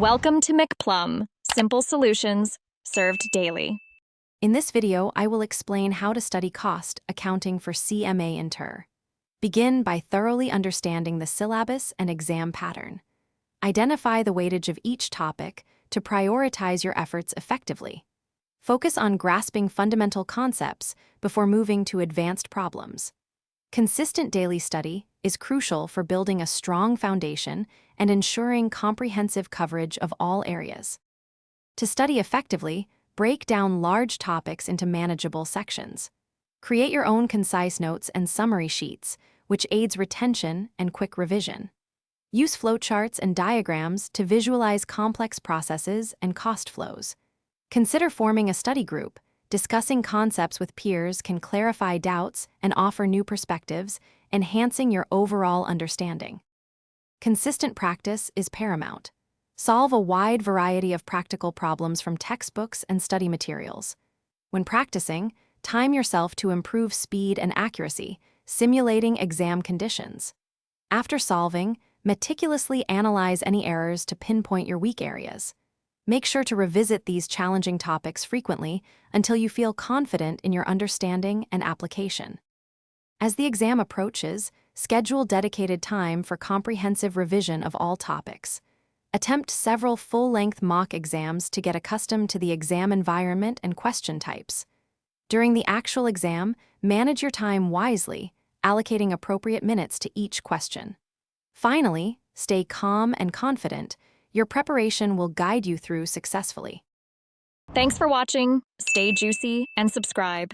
Welcome to McPlum, simple solutions served daily. In this video, I will explain how to study cost accounting for CMA inter. Begin by thoroughly understanding the syllabus and exam pattern. Identify the weightage of each topic to prioritize your efforts effectively. Focus on grasping fundamental concepts before moving to advanced problems. Consistent daily study is crucial for building a strong foundation and ensuring comprehensive coverage of all areas. To study effectively, break down large topics into manageable sections. Create your own concise notes and summary sheets, which aids retention and quick revision. Use flowcharts and diagrams to visualize complex processes and cost flows. Consider forming a study group. Discussing concepts with peers can clarify doubts and offer new perspectives, enhancing your overall understanding. Consistent practice is paramount. Solve a wide variety of practical problems from textbooks and study materials. When practicing, time yourself to improve speed and accuracy, simulating exam conditions. After solving, meticulously analyze any errors to pinpoint your weak areas. Make sure to revisit these challenging topics frequently until you feel confident in your understanding and application. As the exam approaches, schedule dedicated time for comprehensive revision of all topics. Attempt several full-length mock exams to get accustomed to the exam environment and question types. During the actual exam, manage your time wisely, allocating appropriate minutes to each question. Finally, stay calm and confident. Your preparation will guide you through successfully. Thanks for watching. Stay juicy and subscribe.